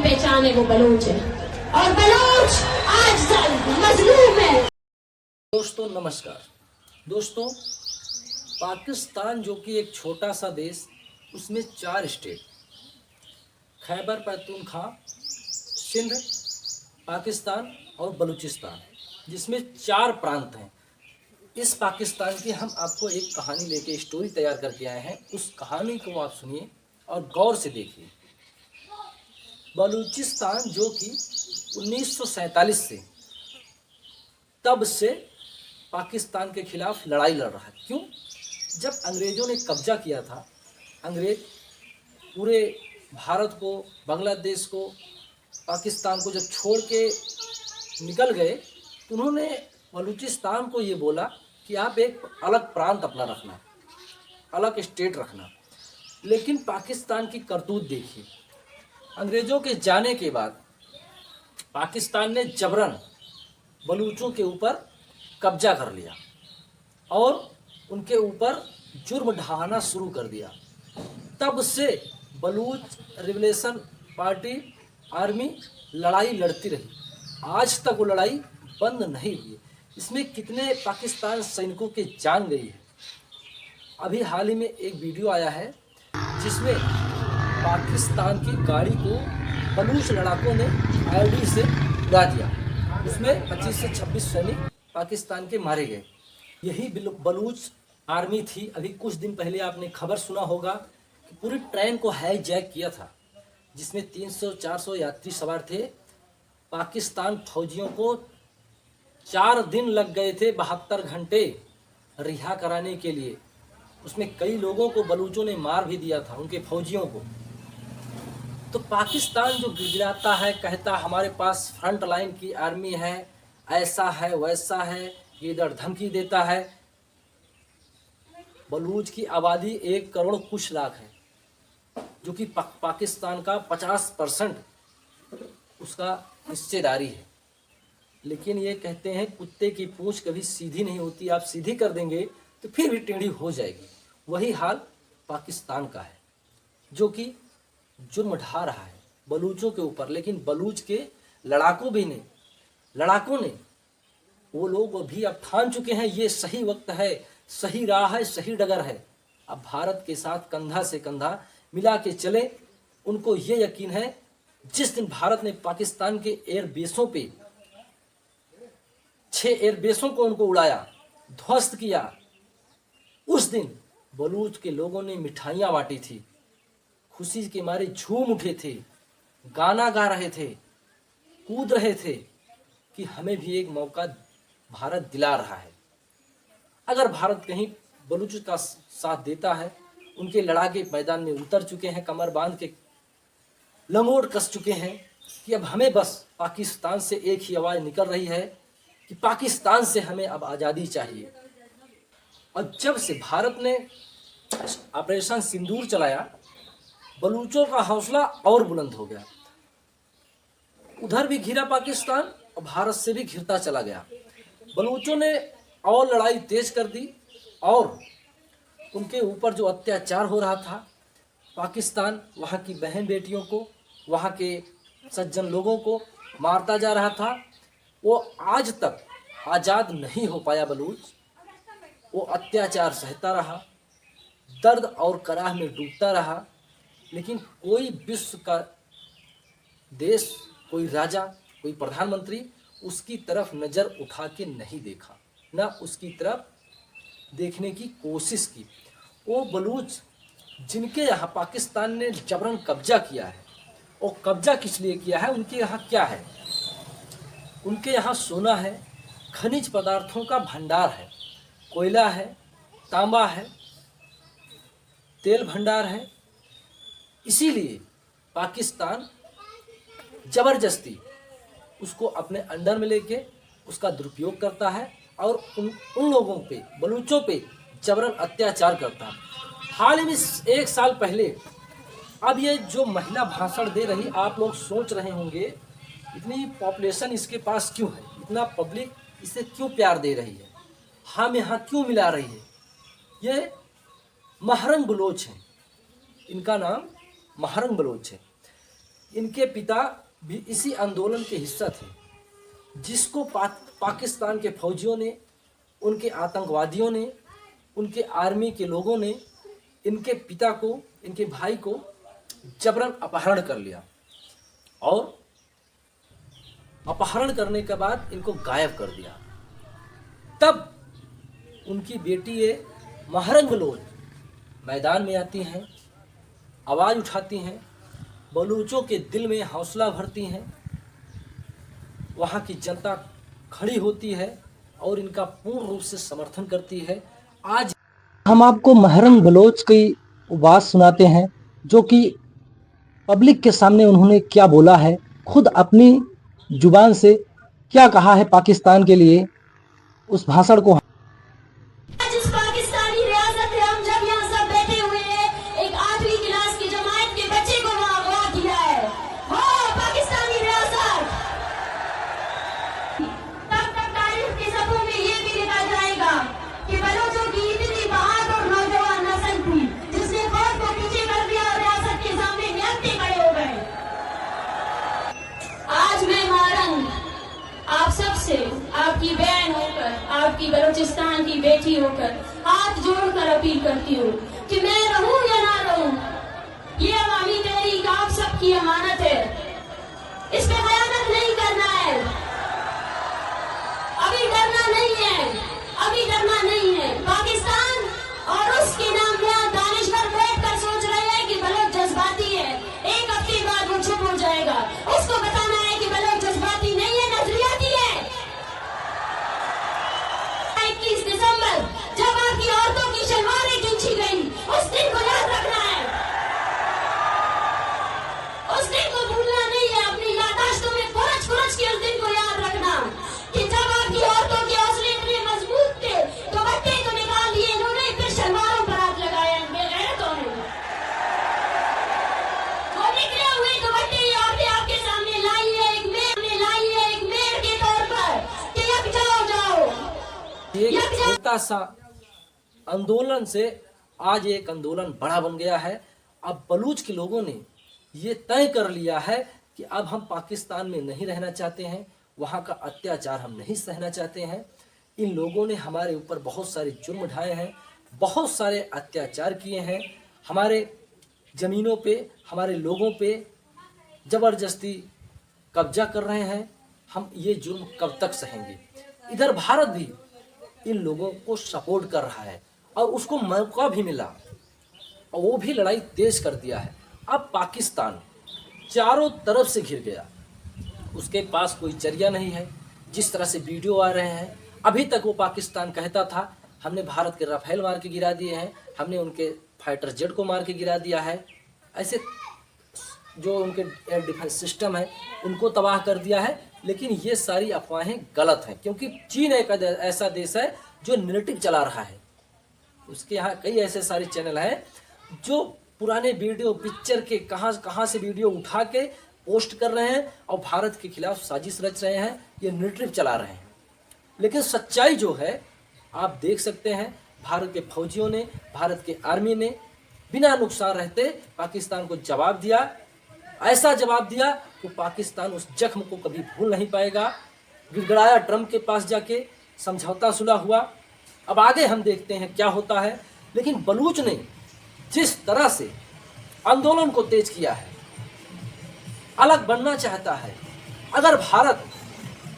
पहचान है वो बलूच है, और बलूच आज मजलूम है। दोस्तों नमस्कार। दोस्तों, पाकिस्तान जो कि एक छोटा सा देश, उसमें 4 स्टेट, खैबर पख्तूनख्वा, सिंध, पाकिस्तान और बलूचिस्तान, जिसमें 4 प्रांत हैं। इस पाकिस्तान की हम आपको एक कहानी लेके स्टोरी तैयार करके आए हैं। उस कहानी को आप सुनिए और गौर से देखिए। बलूचिस्तान जो कि 1947 से तब से पाकिस्तान के खिलाफ लड़ाई लड़ रहा है। क्यों? जब अंग्रेज़ों ने कब्जा किया था, अंग्रेज पूरे भारत को, बांग्लादेश को, पाकिस्तान को जब छोड़ के निकल गए, तो उन्होंने बलूचिस्तान को ये बोला कि आप एक अलग प्रांत अपना रखना, अलग स्टेट रखना। लेकिन पाकिस्तान की करतूत देखिए। अंग्रेज़ों के जाने के बाद पाकिस्तान ने जबरन बलूचों के ऊपर कब्जा कर लिया और उनके ऊपर जुर्म ढाना शुरू कर दिया। तब से बलूच रिवलेशन पार्टी आर्मी लड़ाई लड़ती रही। आज तक वो लड़ाई बंद नहीं हुई। इसमें कितने पाकिस्तान सैनिकों की जान गई है। अभी हाल ही में एक वीडियो आया है जिसमें पाकिस्तान की गाड़ी को बलूच लड़ाकों ने आईडी से उड़ा दिया। उसमें 25 से 26 सैनिक पाकिस्तान के मारे गए। यही बलूच आर्मी थी। अभी कुछ दिन पहले आपने खबर सुना होगा कि पूरी ट्रेन को हाईजैक किया था, जिसमें 300-400 यात्री सवार थे। पाकिस्तान फौजियों को 4 दिन लग गए थे, 72 घंटे रिहा कराने के लिए। उसमें कई लोगों को बलूचों ने मार भी दिया था, उनके फौजियों को। तो पाकिस्तान जो गिड़गिड़ाता है, कहता हमारे पास फ्रंट लाइन की आर्मी है, ऐसा है वैसा है, ये इधर धमकी देता है। बलूच की आबादी 1 करोड़ कुछ लाख है, जो कि पाकिस्तान का 50% उसका हिस्सेदारी है। लेकिन ये कहते हैं कुत्ते की पूंछ कभी सीधी नहीं होती, आप सीधी कर देंगे तो फिर भी टेढ़ी हो जाएगी। वही हाल पाकिस्तान का है, जो कि जुर्म ढा रहा है बलूचों के ऊपर। लेकिन बलूच के लड़ाकों ने वो लोग भी अब ठान चुके हैं ये सही वक्त है, सही राह है, सही डगर है। अब भारत के साथ कंधा से कंधा मिला के चले। उनको ये यकीन है, जिस दिन भारत ने पाकिस्तान के एयरबेसों पे 6 एयरबेसों को उनको उड़ाया, ध्वस्त किया, उस दिन बलूच के लोगों ने मिठाइयाँ बांटी थी, खुशी के मारे झूम उठे थे, गाना गा रहे थे, कूद रहे थे कि हमें भी एक मौका भारत दिला रहा है। अगर भारत कहीं बलूच का साथ देता है, उनके लड़ाके मैदान में उतर चुके हैं, कमर बांध के लंगोट कस चुके हैं कि अब हमें बस पाकिस्तान से एक ही आवाज़ निकल रही है कि पाकिस्तान से हमें अब आज़ादी चाहिए। और जब से भारत ने ऑपरेशन सिंदूर चलाया, बलूचों का हौसला और बुलंद हो गया। उधर भी घिरा पाकिस्तान और भारत से भी घिरता चला गया। बलूचों ने और लड़ाई तेज कर दी और उनके ऊपर जो अत्याचार हो रहा था, पाकिस्तान वहाँ की बहन बेटियों को, वहाँ के सज्जन लोगों को मारता जा रहा था। वो आज तक आज़ाद नहीं हो पाया बलूच। वो अत्याचार सहता रहा, दर्द और कराह में डूबता रहा। लेकिन कोई विश्व का देश, कोई राजा, कोई प्रधानमंत्री उसकी तरफ नज़र उठा के नहीं देखा, ना उसकी तरफ देखने की कोशिश की। वो बलूच जिनके यहाँ पाकिस्तान ने जबरन कब्जा किया है, और कब्जा किस लिए किया है, उनके यहाँ क्या है? उनके यहाँ सोना है, खनिज पदार्थों का भंडार है, कोयला है, तांबा है, तेल भंडार है। इसीलिए पाकिस्तान ज़बरदस्ती उसको अपने अंडर में लेके उसका दुरुपयोग करता है और उन लोगों पे, बलूचों पे जबरन अत्याचार करता है। हाल ही में 1 साल पहले, अब ये जो महिला भाषण दे रही, आप लोग सोच रहे होंगे इतनी पॉपुलेशन इसके पास क्यों है, इतना पब्लिक इसे क्यों प्यार दे रही है, हम यहाँ क्यों मिला रही है। ये महरंग बलोच हैं, इनका नाम महरंग बलोच है। इनके पिता भी इसी आंदोलन के हिस्सा थे, जिसको पाकिस्तान के फौजियों ने, उनके आतंकवादियों ने, उनके आर्मी के लोगों ने इनके पिता को, इनके भाई को जबरन अपहरण कर लिया और अपहरण करने के बाद इनको गायब कर दिया। तब उनकी बेटी महरंग बलोच मैदान में आती हैं, आवाज़ उठाती हैं, बलूचों के दिल में हौसला भरती हैं, वहाँ की जनता खड़ी होती है और इनका पूर्ण रूप से समर्थन करती है। आज हम आपको महरंग बलोच की बात सुनाते हैं, जो कि पब्लिक के सामने उन्होंने क्या बोला है, खुद अपनी जुबान से क्या कहा है पाकिस्तान के लिए, उस भाषण को जिस पाकिस्तानी रियासत में हम जब यहाँ सब बैठे हुए हैं, एक 8वीं क्लास की जमात के बच्चे को वहाँ अगवा किया है। हो पाकिस्तानी रियासत, तब तक तारीख के सफ़ों में ये भी लिखा जाएगा कि बलोचों की इतनी बहादुर नौजवान नस्ल थी जिसने फौज को पीछे कर दिया और रियासत के सामने निहत्थे खड़े हो गए। आज मैं महरंग आप सबसे, आपकी बहन होकर, आपकी बलूचिस्तान की बेटी होकर हाथ जोड़कर अपील करती हूँ कि मैं रहूं या ना रहूं, ये अवामी तहरीक आप सबकी अमानत है, इस पे खयानत नहीं करना है। अभी डरना नहीं है, अभी डरना नहीं है। पाकिस्तान और उसके नाम यहाँ दानिशवर बैठकर सोच रहे हैं कि बलोच जज्बाती है, एक हफ्ते बाद वो चुप हो जाएगा। उसको बताना है कि बलोच जज्बाती नहीं है, नजरियाती है। 21 दिसंबर जब आपकी औरतों की शलवारें खींची गई, उस दिन को याद रखना है, उस दिन को भूलना नहीं है। अपनी याददाश्तों में खुरच खुरच के उस दिन को याद रखना कि जब आपकी औरतों के हौसले इतने मजबूत थे तो बट्टे तो निकाल दिए इन्होंने, फिर शलवारों पर हाथ लगाया बेगैरतों ने। वो निकले हुए दुपट्टे ये औरतें आपके सामने लाई है, एक मेर के तौर पर कि अब जाओ। एक छोटा सा आंदोलन से आज एक आंदोलन बड़ा बन गया है। अब बलूच के लोगों ने ये तय कर लिया है कि अब हम पाकिस्तान में नहीं रहना चाहते हैं, वहाँ का अत्याचार हम नहीं सहना चाहते हैं। इन लोगों ने हमारे ऊपर बहुत सारे जुर्म ढाए हैं, बहुत सारे अत्याचार किए हैं, हमारे ज़मीनों पे, हमारे लोगों पे ज़बरदस्ती कब्जा कर रहे हैं। हम ये जुर्म कब तक सहेंगे? इधर भारत भी इन लोगों को सपोर्ट कर रहा है और उसको मौका भी मिला और वो भी लड़ाई तेज कर दिया है। अब पाकिस्तान चारों तरफ से घिर गया, उसके पास कोई जरिया नहीं है। जिस तरह से वीडियो आ रहे हैं, अभी तक वो पाकिस्तान कहता था हमने भारत के राफेल मार के गिरा दिए हैं, हमने उनके फाइटर जेट को मार के गिरा दिया है, ऐसे जो उनके एयर डिफेंस सिस्टम है उनको तबाह कर दिया है। लेकिन ये सारी अफवाहें गलत हैं, क्योंकि चीन एक ऐसा देश है जो नैरेटिव चला रहा है। उसके यहाँ कई ऐसे सारे चैनल हैं जो पुराने वीडियो, पिक्चर के कहाँ से वीडियो उठा के पोस्ट कर रहे हैं और भारत के खिलाफ साजिश रच रहे हैं, ये नैरेटिव चला रहे हैं। लेकिन सच्चाई जो है आप देख सकते हैं, भारत के फौजियों ने, भारत के आर्मी ने बिना नुकसान रहते पाकिस्तान को जवाब दिया। ऐसा जवाब दिया कि पाकिस्तान उस जख्म को कभी भूल नहीं पाएगा। गिड़गिड़ाया ट्रंप के पास जाके समझौता सुलह हुआ। अब आगे हम देखते हैं क्या होता है। लेकिन बलूच ने जिस तरह से आंदोलन को तेज किया है, अलग बनना चाहता है। अगर भारत,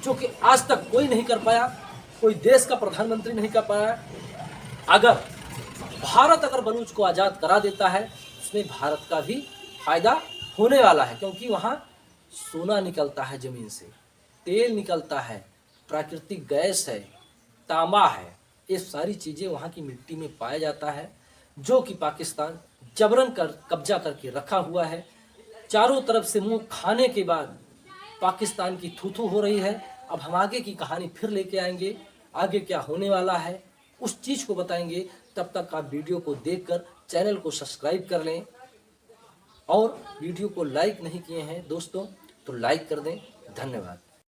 जो कि आज तक कोई नहीं कर पाया, कोई देश का प्रधानमंत्री नहीं कर पाया, अगर भारत बलूच को आज़ाद करा देता है, उसमें भारत का भी फायदा होने वाला है, क्योंकि वहाँ सोना निकलता है, ज़मीन से तेल निकलता है, प्राकृतिक गैस है, तांबा है, ये सारी चीज़ें वहाँ की मिट्टी में पाया जाता है, जो कि पाकिस्तान जबरन कब्जा करके रखा हुआ है। चारों तरफ से मुंह खाने के बाद पाकिस्तान की थू-थू हो रही है। अब हम आगे की कहानी फिर लेके आएंगे, आगे क्या होने वाला है उस चीज़ को बताएंगे। तब तक आप वीडियो को देखकर चैनल को सब्सक्राइब कर लें और वीडियो को लाइक नहीं किए हैं दोस्तों तो लाइक कर दें। धन्यवाद।